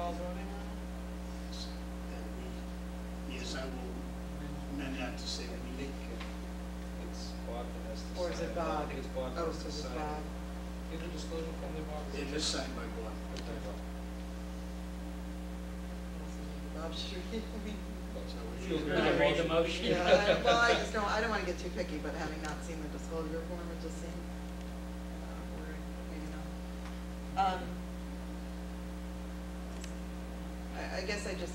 all voting on it? Yes, I will amend that to say that we make It's Bob that has to sign. Or is it Bob? I think it's Bob that Oh, has so to it's sign. Bob. Give the disclosure from the Bob. it is signed by Bob. Okay, Bob. Bob should read. So we Feel should- good. Can I read the motion? Yeah, well, I just don't want to get too picky, but having not seen the disclosure form, it just seemed, weird, maybe not. I guess I just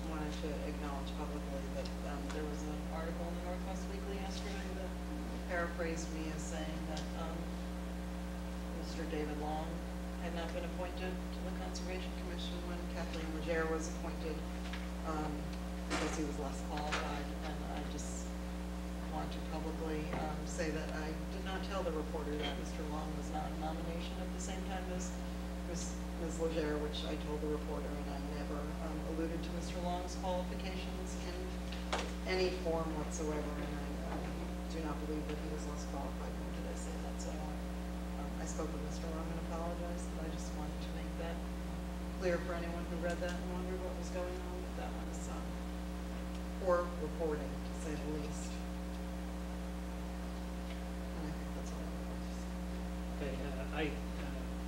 wanted to acknowledge publicly that there was an article in the Northwest Weekly yesterday that paraphrased me as saying that Mr. David Long had not been appointed to the Conservation Commission when Kathleen Legere was appointed, because he was less qualified. And I just want to publicly say that I did not tell the reporter that Mr. Long was not in nomination at the same time as Ms. Legere, which I told the reporter, and I never alluded to Mr. Long's qualifications in any form whatsoever, and I do not believe that he was less qualified, nor did I say that. So I spoke with Mr. Long and apologized, and I just wanted to make that clear for anyone who read that and wondered what was going on with that one. So, poor reporting, to say the least. And I think that's all I have to say. Okay, I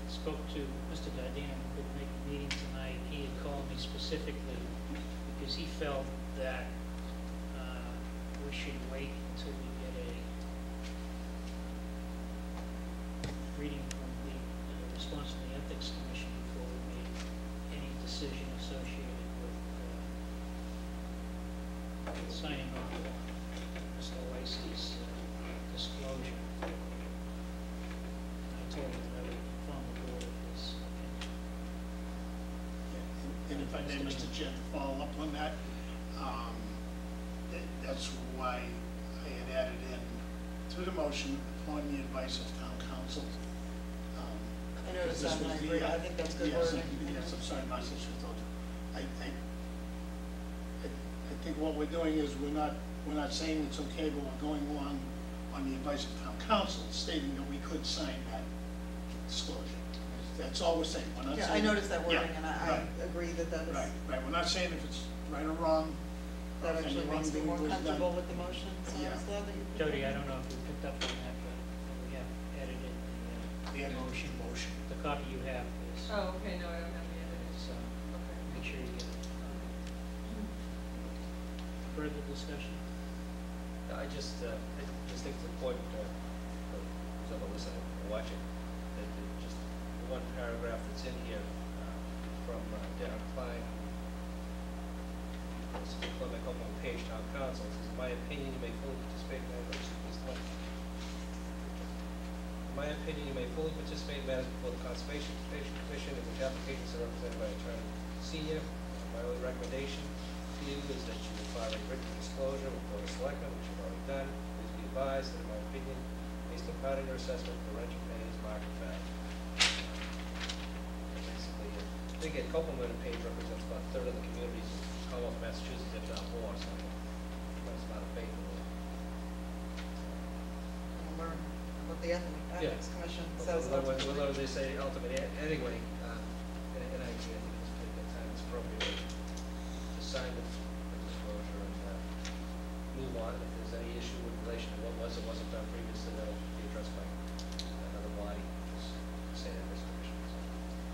spoke to Mr. Dardine, who couldn't make the meeting tonight. He had called me specifically because he felt that we should wait until we get a reading from the response from the Ethics Commission before we made any decision associated with signing off on Mr. Lacey's disclosure. I told him that I would inform the board of his opinion. And if I may, Mr. Chair, to follow up on that, that's why I had added in to the motion upon the advice of town council. I noticed that, and I agree. I think that's good Yes, wording. yes, I'm sorry, my sister told you. I think what we're doing is we're not saying it's okay, but we're going along on the advice of town council, stating that we could sign that disclosure. That's all we're saying. We're not Yeah, saying. I noticed that wording, Yeah, and I right. agree that that is, Right, right. We're not saying if it's right or wrong. that or if actually any makes me more wrongdoing was comfortable done. with the motion, so I Yeah. was glad that you. Jody, I don't know if you picked up on that, but we have edited The the edited motion. motion. The copy you have is, Oh, okay, no, I don't have the edited. so Okay. make sure you get it. Further discussion? I just think it's important for someone listening or watching, that just the one paragraph that's in here from Darren Klein, this is a Clement Home page town council, it says, in my opinion, you may fully participate in matters. In my opinion, you may fully participate in matters before the Conservation Commission in which applications are represented by Attorney Senior. My only recommendation to you is that you file a written disclosure before the Selectmen, which you've already done. Please be advised that in my opinion, based upon your assessment, the rent you pay is market value. Basically, I think a Copeland page represents about a third of the communities in Commonwealth, Massachusetts, if not more, so that's not a faith in it. We'll learn what the Ethics Commission says. Whether they say ultimately, anyway, and I agree, I think it's that time it's appropriate to sign the disclosure and move on. If there's any issue in relation to what was or wasn't done previously, that'll be addressed by another body, say Ethics Commission.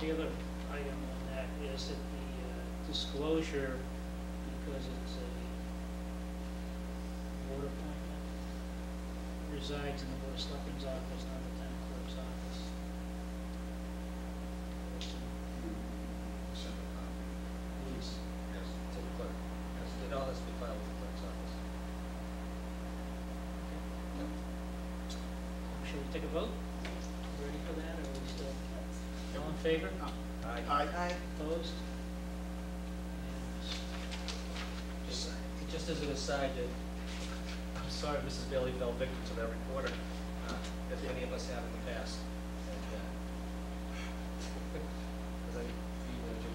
The other item on that is that the disclosure, because it's a board appointment, resides in the Board of Selectmen's office, not the town clerk's office. Please. Yes, to the clerk. Yes, it all has to be filed with the clerk's office. Should we take a vote? Ready for that, or are we still, all in favor? Aye. Aye. Opposed? Just as an aside, I'm sorry Mrs. Bailey fell victim to that reporter, as many of us have in the past. And, as I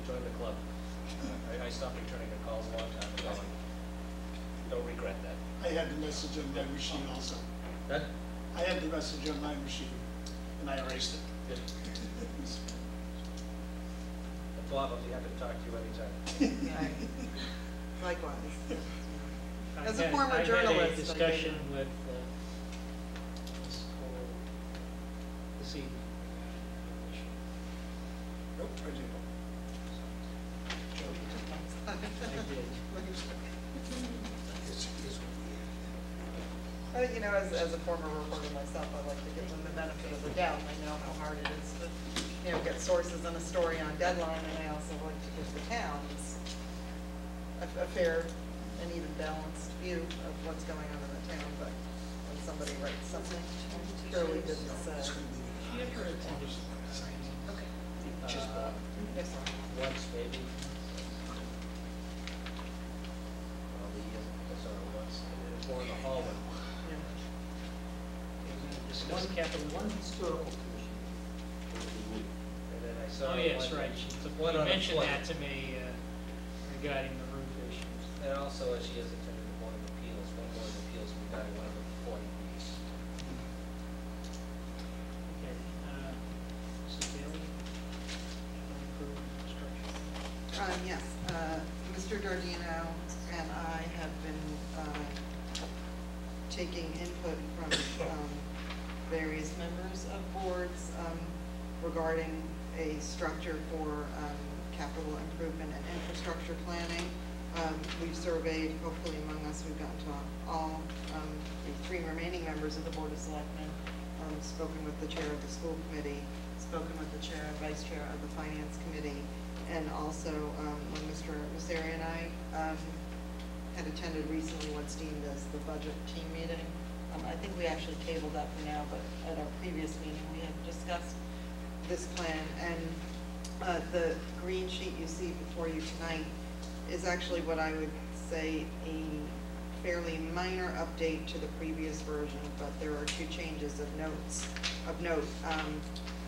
joined the club, I stopped returning her calls a long time ago, and don't regret that. I had the message on my machine also. Huh? I had the message on my machine, and I erased it. Good. Bob, I'll be happy to talk to you anytime. Right. Likewise. I As a had- former I had journalist, I a discussion think- with Ms. Cole this evening. Nope, I didn't. I did. You know, as a former reporter myself, I like to give them the benefit of the doubt. I know how hard it is to, you know, get sources on a story on deadline, and I also like to give the towns a fair and even balanced view of what's going on in the town, but when somebody writes something surely didn't say. Okay. Just Bob. Yes, sir. Once, maybe. Once, and then more in the hallway. Yeah. Discuss capital. One historical commission. And then I saw. Oh, yes, one- right. She one on the mentioned flood. that to me regarding the roof issues. And also, she has attended the Board of Appeals, one Board of Appeals regarding one of the 40 Bs. Okay. Mrs. Bailey? Approved construction. Yes, Mr. Dardino and I have been taking input from various members of boards regarding a structure for capital improvement and infrastructure planning. We've surveyed, hopefully among us, we've gotten to all the 3 remaining members of the Board of Selectmen, spoken with the chair of the school committee, spoken with the chair and vice chair of the finance committee, and also when Mr. Messeri and I had attended recently what's deemed as the budget team meeting. I think we actually tabled that for now, but at our previous meeting, we had discussed this plan, and the green sheet you see before you tonight is actually what I would say a fairly minor update to the previous version, but there are 2 changes of note.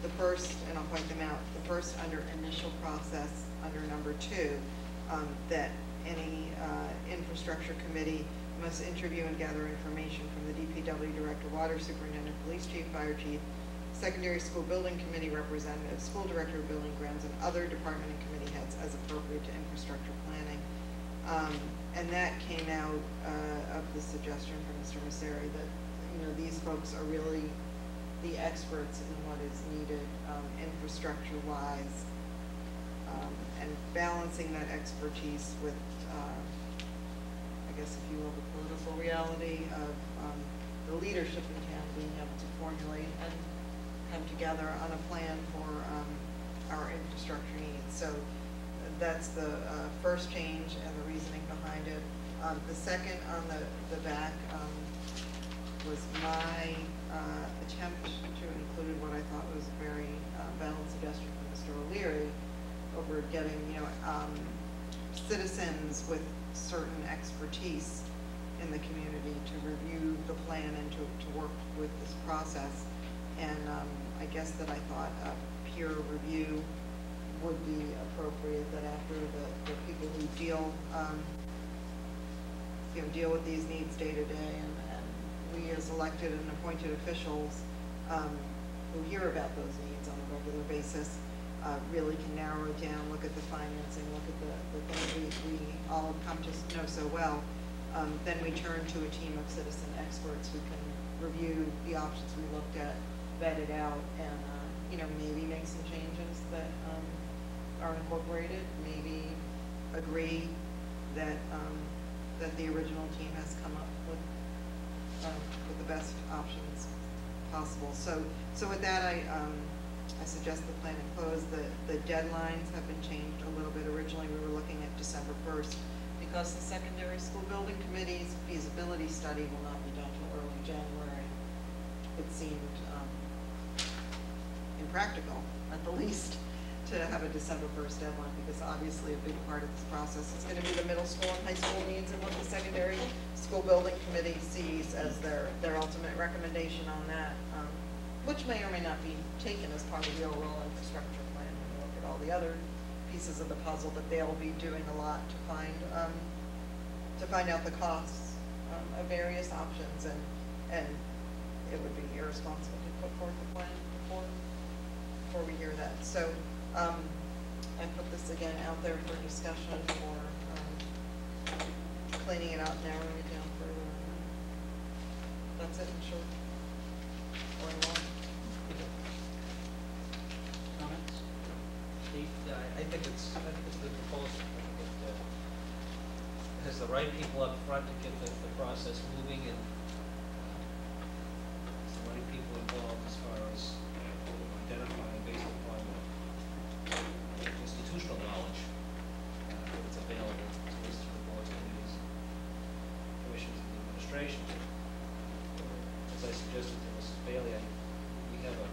The first, and I'll point them out, the first under initial process, under number 2, that any infrastructure committee must interview and gather information from the DPW director, water superintendent, police chief, fire chief, secondary school building committee representative, school director of building grounds, and other department and committee heads as appropriate to infrastructure planning. And that came out of the suggestion from Mr. Messeri that, you know, these folks are really the experts in what is needed infrastructure-wise, and balancing that expertise with, I guess if you will, the political reality of the leadership in town being able to formulate and come together on a plan for our infrastructure needs. So that's the first change and the reasoning behind it. The second on the back was my attempt to include what I thought was a very valid suggestion from Mr. O'Leary over getting, you know, citizens with certain expertise in the community to review the plan and to work with this process. And I guess that I thought a peer review would be appropriate, that after the people who deal with these needs day to day, and we as elected and appointed officials who hear about those needs on a regular basis really can narrow it down, look at the financing, look at the things we all have come to know so well. Then we turn to a team of citizen experts who can review the options we looked at, vet it out, and you know, maybe make some changes that are incorporated, maybe agree that that the original team has come up with the best options possible. So with that, I suggest the plan and close. The deadlines have been changed a little bit. Originally, we were looking at December 1st. Because the secondary school building committee's feasibility study will not be done till early January, it seemed impractical, at the least, to have a December 1st deadline, because obviously a big part of this process is going to be the middle school and high school needs, and what the secondary school building committee sees as their ultimate recommendation on that, which may or may not be taken as part of the overall infrastructure plan when you look at all the other pieces of the puzzle, but they'll be doing a lot to find out the costs of various options, and it would be irresponsible to put forth a plan before we hear that. So I put this again out there for discussion for, cleaning it out, narrowing it down further. That's it, in short. Or long. Comments? Steve? Yeah, I think it's a good proposal. I think it has the right people up front to get the process moving, and has the right people involved as far as identifying based upon institutional knowledge, if it's available to list for the boards, committees, commissions, and the administration. As I suggested to Mrs. Bailey, we have a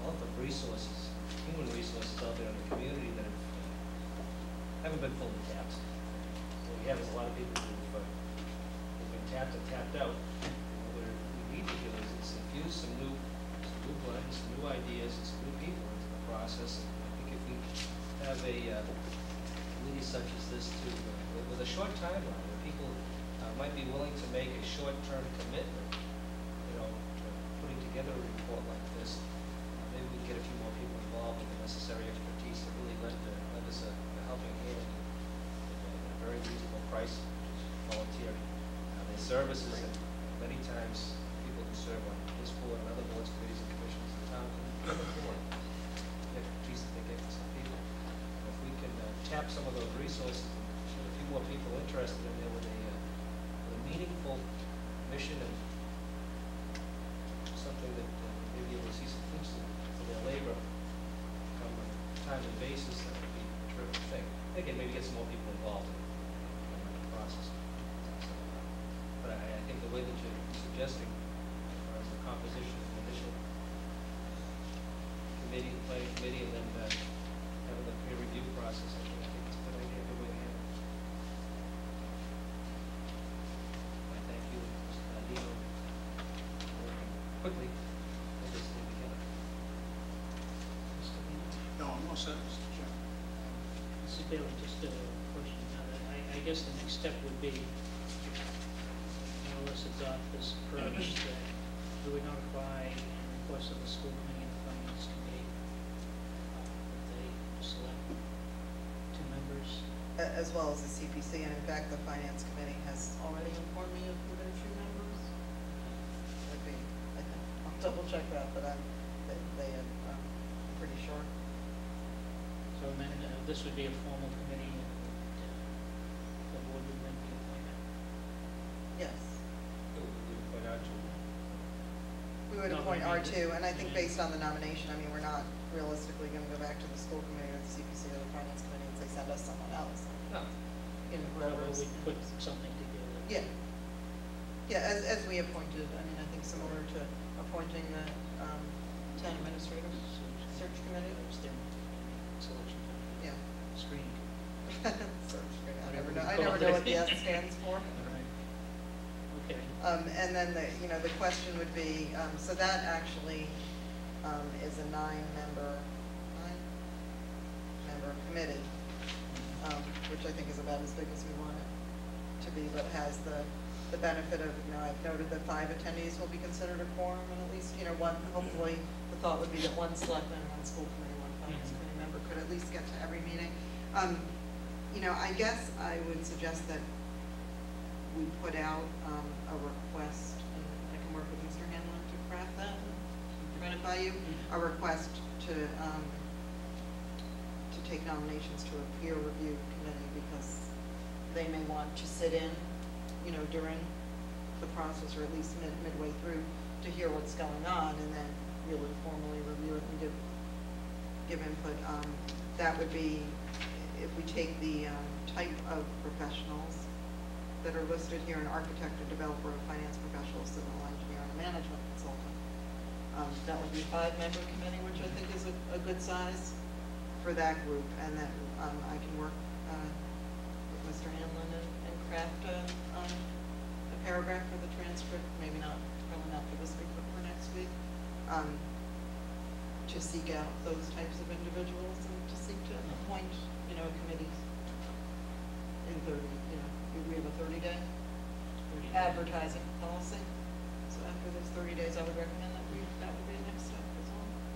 wealth of resources, human resources out there in the community that haven't been fully tapped. What we have is a lot of people who've been tapped and tapped out. What we need to do is infuse some new blends, some new ideas, and some new people into the process. And I think if we have a committee such as this to, with a short timeline, where people might be willing to make a short-term commitment, putting together a report like this, maybe we can get a few more people involved with the necessary expertise to really lend us a helping hand at a very reasonable price, which is volunteer. Their services, and many times people who serve on this board and other boards, committees, and commissions in town can afford the expertise that they get from some people. And if we can tap some of those resources and get a few more people interested in there with a meaningful mission and something that maybe able to see some fruits for their labor come on a timely basis, that would be a terrific thing. Again, maybe get some more people involved in the process. So, but I think the way that you're suggesting, as far as the composition of the initial committee, the planning committee, and then having the peer review process, I think it's a good idea, a good way to handle it. I thank you, Mr. Nadino, for working quickly on this thing together. Mr. Bean? No, I'm all set, Mr. Chairman. Mrs. Bailey, just a question. I guess the next step would be, more or less adopt this approach that we would notify and request of the school committee and the finance committee that they select 2 members. As well as the CPC, and in fact, the finance committee has already informed me of who their 2 members would be. I think, I'll double check that, but they had, pretty sure. So then this would be a formal committee and the board would then be appointed. Yes. So we would point out to We would No, appoint we need R2, and I think to- based on the nomination, I mean, we're not realistically gonna go back to the school committee or the CPC or the finance committee and say, send us someone else. no. Whoever Well, is. we put something together. Yeah. Yeah, as we appointed, I mean, I think similar to appointing the, town administrator search committee. That was their selection committee. Yeah. Screening. Search committee, I Whatever never know, we I call never it. know what the S stands for. All right. Okay. And then the question would be, so that actually, is a 9-member committee, which I think is about as big as we want it to be, but has the benefit of, I've noted that 5 attendees will be considered a quorum, and at least, one, hopefully, the thought would be that 1 selectman, 1 school committee, 1 finance committee member could at least get to every meeting. I guess I would suggest that we put out a request, and I can work with Mr. Hanlon to craft that, and run it by you, a request to take nominations to a peer review committee, because they may want to sit in, during the process, or at least midway through, to hear what's going on, and then really formally review it and give input. That would be, if we take the type of professionals that are listed here, an architect, a developer, a finance professional, civil engineer, and a management consultant. That would be a 5-member committee, which I think is a good size for that group, and then I can work with Mr. Hanlon and craft a paragraph for the transcript, maybe probably not for this week, but for next week, to seek out those types of individuals and to seek to appoint, committees in 30, we have a 30-day advertising policy. So after those 30 days, I would recommend that that would